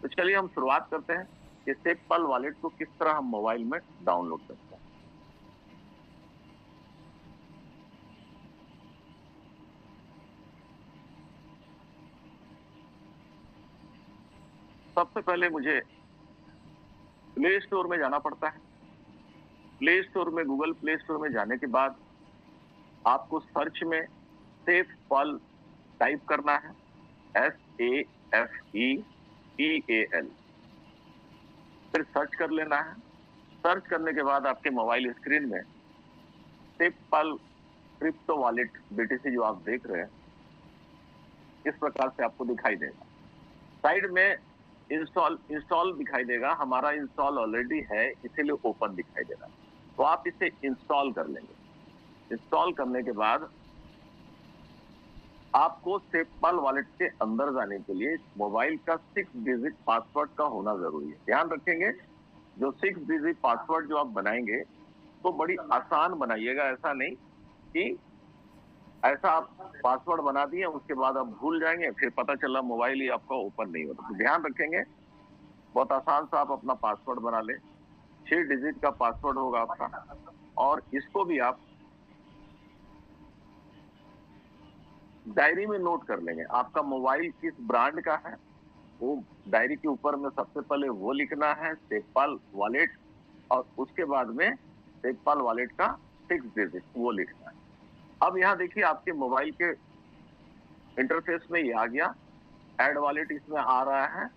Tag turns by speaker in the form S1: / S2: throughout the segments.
S1: तो चलिए हम शुरुआत करते हैं कि सेफपाल वॉलेट को किस तरह हम मोबाइल में डाउनलोड करते हैं। सबसे पहले मुझे प्ले स्टोर में जाना पड़ता है। प्ले स्टोर में, गूगल प्ले स्टोर में जाने के बाद आपको सर्च में सेफपाल टाइप करना है, SAFEPAL। फिर सर्च कर लेना है। सर्च करने के बाद आपके मोबाइल स्क्रीन में सेफपाल क्रिप्टो वॉलेट BTC जो आप देख रहे हैं, इस प्रकार से आपको दिखाई देगा। साइड में इंस्टॉल दिखाई देगा। हमारा इंस्टॉल ऑलरेडी है, इसीलिए ओपन दिखाई दे रहा है। तो आप इसे इंस्टॉल कर लेंगे। इंस्टॉल करने के बाद आपको सेफपाल वॉलेट के अंदर जाने के लिए मोबाइल का 6 डिजिट पासवर्ड का होना जरूरी है। ध्यान रखेंगे, जो 6 डिजिट पासवर्ड जो आप बनाएंगे तो बड़ी आसान बनाइएगा। ऐसा नहीं कि ऐसा आप पासवर्ड बना दिए उसके बाद आप भूल जाएंगे, फिर पता चला मोबाइल ही आपका ओपन नहीं होता। तो ध्यान रखेंगे, बहुत आसान सा आप अपना पासवर्ड बना लें। 6 डिजिट का पासवर्ड होगा आपका, और इसको भी आप डायरी में नोट कर लेंगे। आपका मोबाइल किस ब्रांड का है वो डायरी के ऊपर में सबसे पहले वो लिखना है, सेफपाल वॉलेट, और उसके बाद में सेफपाल वॉलेट का 6 डिजिट वो लिखना है। अब यहाँ देखिए, आपके मोबाइल के इंटरफेस में ये आ गया, ऐड वॉलेट इसमें आ रहा है,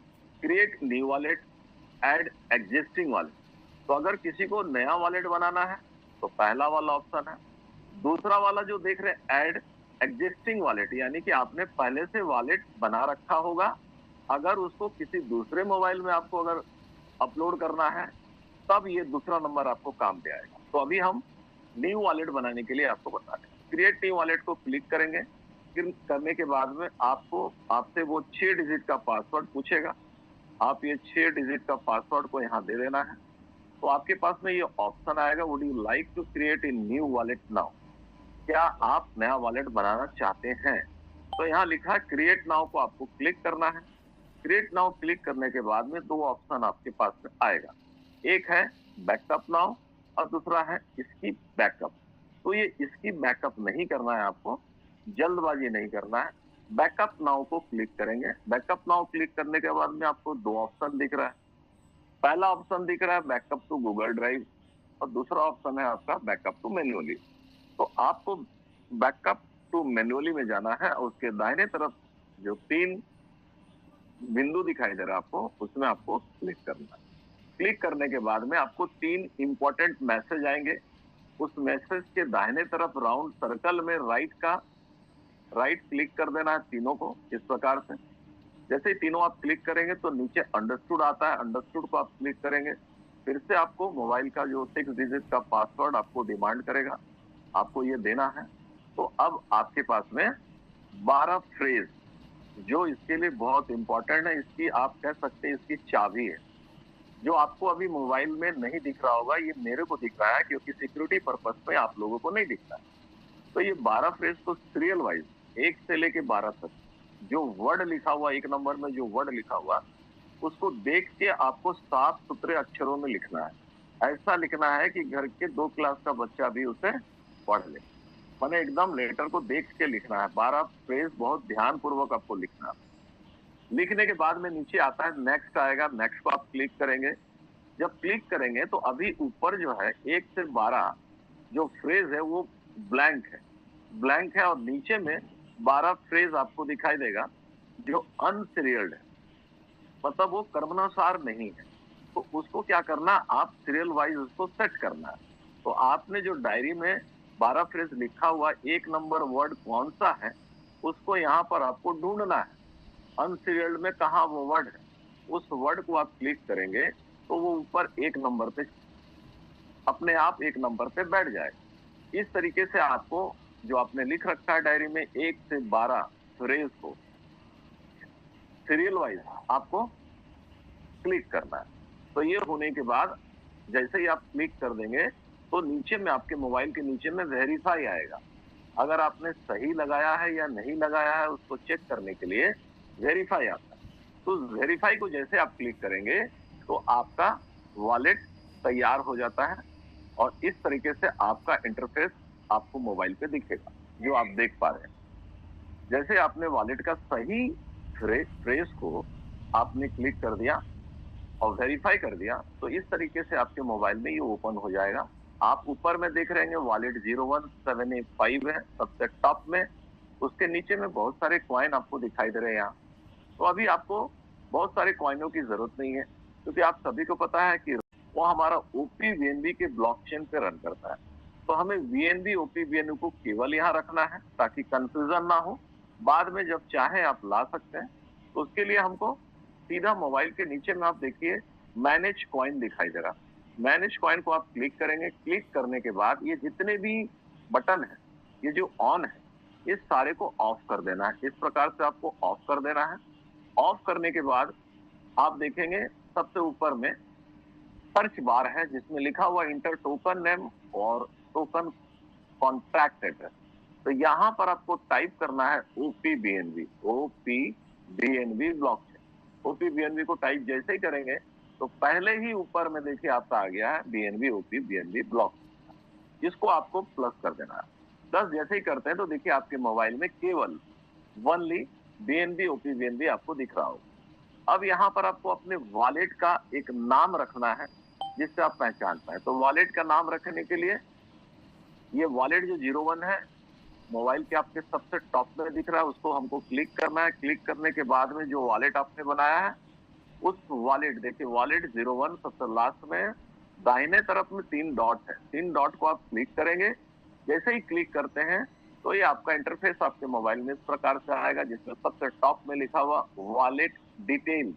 S1: create new wallet, add existing wallet. तो अगर किसी को नया वॉलेट बनाना है तो पहला वाला ऑप्शन है। दूसरा वाला जो देख रहे हैं, ऐड एग्जिस्टिंग वॉलेट, यानी कि आपने पहले से वॉलेट बना रखा होगा, अगर उसको किसी दूसरे मोबाइल में आपको अगर अपलोड करना है तब ये दूसरा नंबर आपको काम पे आएगा। तो अभी हम न्यू वॉलेट बनाने के लिए आपको बता दें। क्रिएट न्यू वॉलेट को क्लिक करेंगे। क्लिक करने के बाद में आपसे वो 6 डिजिट का पासवर्ड पूछेगा। आप ये 6 डिजिट का पासवर्ड को यहाँ दे देना है। तो आपके पास में ये ऑप्शन आएगा, would you like to create a new wallet now? क्या आप नया वॉलेट बनाना चाहते हैं? तो यहाँ लिखा है क्रिएट नाउ को आपको क्लिक करना है। क्रिएट नाउ क्लिक करने के बाद में 2 ऑप्शन आपके पास में आएगा। एक है बैकअप नाउ और दूसरा है स्किप बैकअप। तो ये स्किप बैकअप नहीं करना है आपको, जल्दबाजी नहीं करना है। बैकअप नाउ को क्लिक करेंगे। बैकअप नाउ क्लिक करने के बाद में आपको 2 ऑप्शन दिख रहा है। पहला ऑप्शन दिख रहा है बैकअप टू गूगल ड्राइव, और दूसरा ऑप्शन है आपका बैकअप टू मैन्युअली। तो आपको बैकअप टू मैन्युअली में जाना है, और उसके दाहिने तरफ जो 3 बिंदु दिखाई दे रहा है आपको, उसमें आपको क्लिक करना है। क्लिक करने के बाद में आपको 3 इंपॉर्टेंट मैसेज आएंगे। उस मैसेज के दाहिने तरफ राउंड सर्कल में राइट क्लिक कर देना है तीनों को, इस प्रकार से। जैसे ही तीनों आप क्लिक करेंगे तो नीचे अंडरस्टूड आता है, अंडरस्टूड को आप क्लिक करेंगे। फिर से आपको मोबाइल का जो 6 डिजिट का पासवर्ड आपको डिमांड करेगा, आपको ये देना है। तो अब आपके पास में 12 फ्रेज, जो इसके लिए बहुत इंपॉर्टेंट है, इसकी आप कह सकते हैं इसकी चाबी है, जो आपको अभी मोबाइल में नहीं दिख रहा होगा, ये मेरे को दिख रहा है क्योंकि सिक्योरिटी पर्पस में आप लोगों को नहीं दिखता है। तो ये 12 फ्रेज को सीरियल वाइज 1 से लेके 12 तक जो वर्ड लिखा हुआ, 1 नंबर में जो वर्ड लिखा हुआ, उसको देख के आपको साफ सुथरे अक्षरों में लिखना है। ऐसा लिखना है कि घर के 2 क्लास का बच्चा भी उसे पढ़ ले। मैंने एकदम लेटर को देख के लिखना है। 12 फ्रेज बहुत ध्यान पूर्वक आपको लिखना है। लिखने के बाद में नीचे आता है नेक्स्ट आएगा, नेक्स्ट को आप क्लिक करेंगे। जब क्लिक करेंगे तो अभी ऊपर जो है 1 से 12 जो फ्रेज है वो ब्लैंक है, और नीचे में 12 फ्रेज आपको दिखाई देगा जो अनसीरियल्ड है, मतलब वो क्रमानुसार नहीं है। तो उसको क्या करना, आप सीरियल वाइज उसको सेट करना है। तो आपने जो डायरी में 12 फ्रेज लिखा हुआ 1 नंबर वर्ड कौन सा है, उसको यहाँ पर आपको ढूंढना है। अनसीरियल्ड में कहाँ वो वर्ड है, उस वर्ड को आप क्लिक करेंगे तो वो ऊपर 1 नंबर पे अपने आप 1 नंबर पे बैठ जाएगा। इस तरीके से आपको जो आपने लिख रखा है डायरी में 1 से 12 फ्रेज को सीरियल वाइज आपको क्लिक करना है। तो ये होने के बाद जैसे ही आप क्लिक कर देंगे तो नीचे में आपके मोबाइल के नीचे में वेरीफाई आएगा। अगर आपने सही लगाया है या नहीं लगाया है उसको चेक करने के लिए वेरीफाई आता है। तो वेरीफाई को जैसे आप क्लिक करेंगे तो आपका वॉलेट तैयार हो जाता है और इस तरीके से आपका इंटरफेस आपको मोबाइल पे दिखेगा, जो आप देख पा रहे हैं। जैसे आपने वॉलेट का सही फ्रेज को आपने क्लिक कर दिया और वेरीफाई कर दिया, तो इस तरीके से आपके मोबाइल में ये ओपन हो जाएगा। आप ऊपर में देख रहे हैं वॉलेट 01785 है सबसे टॉप में, उसके नीचे में बहुत सारे कॉइन आपको दिखाई दे रहे हैं यहाँ। तो अभी आपको बहुत सारे कॉइनों की जरूरत नहीं है, क्योंकि आप सभी को पता है कि वो हमारा OP-BNB के ब्लॉकचेन पे रन करता है। तो हमें VNB OP-BNB को केवल यहाँ रखना है ताकि कंफ्यूजन ना हो, बाद में जब चाहे आप ला सकते हैं। तो उसके लिए हमको सीधा मोबाइल के नीचे में आप देखिए मैनेज कॉइन दिखाई दे रहा। मैनेज कॉइन को आप क्लिक करेंगे, क्लिक करने के बाद ये जितने भी बटन है, ये जो ऑन है, इस सारे को ऑफ कर देना है। इस प्रकार से आपको ऑफ कर देना है। ऑफ करने के बाद आप देखेंगे सबसे ऊपर में सर्च बार है जिसमें लिखा हुआ इंटर टोकन नेम और टोकन कॉन्ट्रैक्ट एड्रेस। तो यहाँ पर आपको टाइप करना है OP-BNB ब्लॉकचेन। OP-BNB को टाइप जैसे ही करेंगे तो पहले ही ऊपर में देखिए आपका आ गया है BNB OP-BNB ब्लॉकचेन, जिसको आपको प्लस कर देना है। प्लस जैसे ही करते हैं तो देखिए आपके मोबाइल में केवल ओनली BNB OP-BNB आपको दिख रहा होगा। अब यहाँ पर आपको अपने वॉलेट का एक नाम रखना है जिससे आप पहचान पाए। तो वॉलेट का नाम रखने के लिए ये वॉलेट जो 01 है मोबाइल के आपके सबसे टॉप में दिख रहा है, उसको हमको क्लिक करना है। क्लिक करने के बाद में जो वॉलेट आपने बनाया है उस वॉलेट, देखिए वॉलेट 01 सबसे लास्ट में दाहिने तरफ में 3 डॉट है, 3 डॉट को आप क्लिक करेंगे। जैसे ही क्लिक करते हैं तो ये आपका इंटरफेस आपके मोबाइल में इस प्रकार से आएगा, जिसमें सबसे टॉप में लिखा हुआ वॉलेट डिटेल।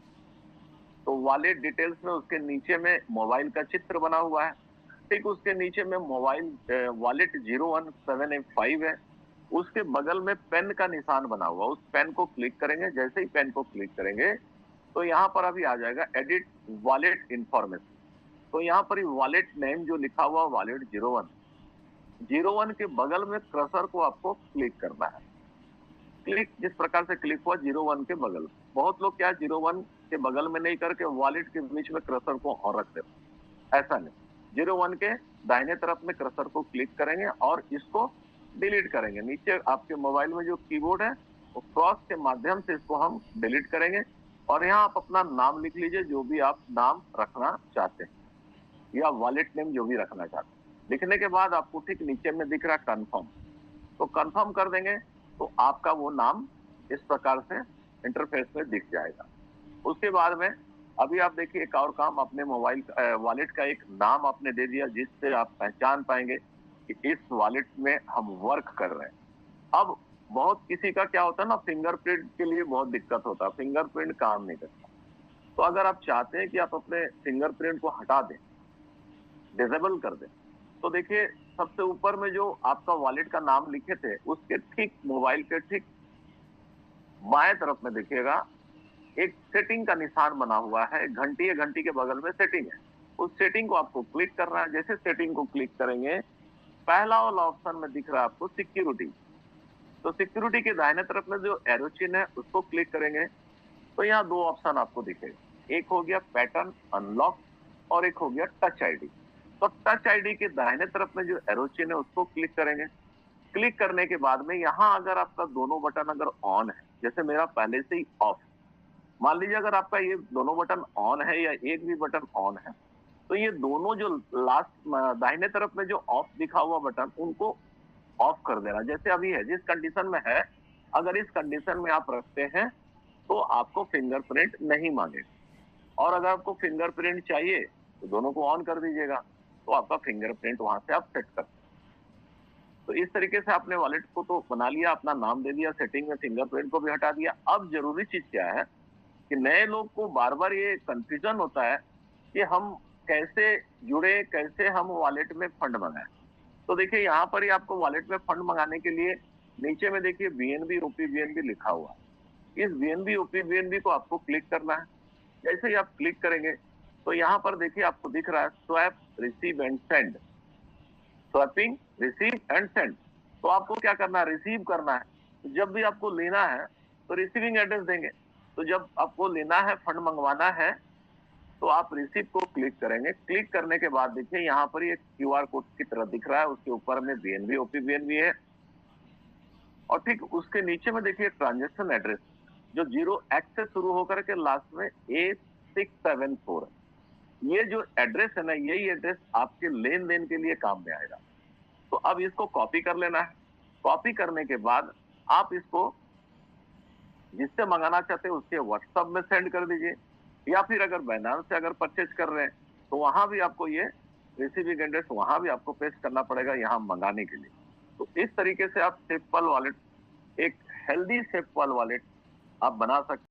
S1: तो वॉलेट डिटेल्स में उसके नीचे में मोबाइल का चित्र बना हुआ है, ठीक उसके नीचे में मोबाइल वॉलेट 01785 है, उसके बगल में पेन का निशान बना हुआ, उस पेन को क्लिक करेंगे। जैसे ही पेन को क्लिक करेंगे तो यहाँ पर अभी आ जाएगा एडिट वॉलेट इंफॉर्मेशन। तो यहाँ पर वॉलेट नेम जो लिखा हुआ वॉलेट 01 के बगल में क्रसर को आपको क्लिक करना है। क्लिक जिस प्रकार से क्लिक हुआ 01 के बगल, बहुत लोग क्या 01 के बगल में नहीं करके वॉलेट के बीच में क्रसर को और रख देते, ऐसा नहीं। 01 के दाहिने तरफ में क्रसर को क्लिक करेंगे और इसको डिलीट करेंगे। नीचे आपके मोबाइल में जो कीबोर्ड है वो क्रॉस के माध्यम से इसको हम डिलीट करेंगे और यहाँ आप अपना नाम लिख लीजिए, जो भी आप नाम रखना चाहते हैं या वॉलेट नेम जो भी रखना चाहते हैं। लिखने के बाद आपको ठीक नीचे में दिख रहा कंफर्म, तो कंफर्म कर देंगे तो आपका वो नाम इस प्रकार से इंटरफेस में दिख जाएगा। उसके बाद में अभी आप देखिए एक और काम, अपने मोबाइल वॉलेट का एक नाम आपने दे दिया जिससे आप पहचान पाएंगे कि इस वॉलेट में हम वर्क कर रहे हैं। अब बहुत किसी का क्या होता है ना, फिंगरप्रिंट के लिए बहुत दिक्कत होता है, फिंगरप्रिंट काम नहीं करता। तो अगर आप चाहते हैं कि आप अपने फिंगरप्रिंट को हटा दें, डिसेबल कर दें, तो देखिए सबसे ऊपर में जो आपका वॉलेट का नाम लिखे थे उसके ठीक मोबाइल के ठीक बाएं तरफ में देखिएगा एक सेटिंग का निशान बना हुआ है, घंटी है, घंटी के बगल में सेटिंग है। उस सेटिंग को आपको क्लिक करना है। जैसे सेटिंग को क्लिक करेंगे पहला वाला ऑप्शन में दिख रहा है आपको सिक्योरिटी। तो सिक्योरिटी के दाहिने तरफ में जो एरो चिन्ह है उसको क्लिक करेंगे तो यहाँ 2 ऑप्शन आपको दिखेगा, एक हो गया पैटर्न अनलॉक और एक हो गया टच आईडी। तो टच आईडी के दाहिने तरफ में जो एरो चिन्ह है उसको क्लिक करेंगे। क्लिक करने के बाद में यहाँ अगर आपका दोनों बटन अगर ऑन है, जैसे मेरा पहले से ही ऑफ, मान लीजिए अगर आपका ये दोनों बटन ऑन है या एक भी बटन ऑन है, तो ये दोनों जो लास्ट दाहिने तरफ में जो ऑफ दिखा हुआ बटन उनको ऑफ कर देना। जैसे अभी है जिस कंडीशन में है, अगर इस कंडीशन में आप रखते हैं तो आपको फिंगरप्रिंट नहीं मांगेगा, और अगर आपको फिंगरप्रिंट चाहिए तो दोनों को ऑन कर दीजिएगा, तो आपका फिंगरप्रिंट वहां से आप सेट कर। तो इस तरीके से आपने वॉलेट को तो बना लिया, अपना नाम दे दिया, सेटिंग में फिंगरप्रिंट को भी हटा दिया। अब जरूरी चीज क्या है कि नए लोग को बार बार ये कंफ्यूजन होता है कि हम कैसे जुड़े, कैसे हम वॉलेट में फंड मंगाएं। तो देखिए यहाँ पर ही आपको वॉलेट में फंड मंगाने के लिए नीचे में देखिए BNB OP-BNB लिखा हुआ है। इस BNB OP-BNB को आपको क्लिक करना है। जैसे ही आप क्लिक करेंगे तो यहाँ पर देखिए आपको दिख रहा है swap receive and send, swapping receive and send. तो आपको क्या करना है, रिसीव करना है। तो जब भी आपको लेना है तो रिसीविंग एड्रेस देंगे, तो जब आपको लेना है, फंड मंगवाना है, तो आप रिसीप्ट को क्लिक करेंगे। क्लिक करने के बाद देखिए यहाँ पर ये क्यूआर कोड की तरह दिख रहा है, उसके ऊपर में बीएनबी ओपीबीएनबी है और ठीक उसके नीचे में देखिए ट्रांजैक्शन एड्रेस जो 0x से शुरू होकर के लास्ट में A674 है। ये जो एड्रेस है ना, यही एड्रेस आपके लेन देन के लिए काम में आएगा। तो अब इसको कॉपी कर लेना है। कॉपी करने के बाद आप इसको जिससे मंगाना चाहते हैं उसके व्हाट्सएप में सेंड कर दीजिए, या फिर अगर बाइनेंस से अगर परचेज कर रहे हैं तो वहां भी आपको ये रिसीविंग एड्रेस वहां भी आपको पेस्ट करना पड़ेगा यहाँ मंगाने के लिए। तो इस तरीके से आप सेफपाल वॉलेट, एक हेल्दी सेफपाल वॉलेट आप बना सकते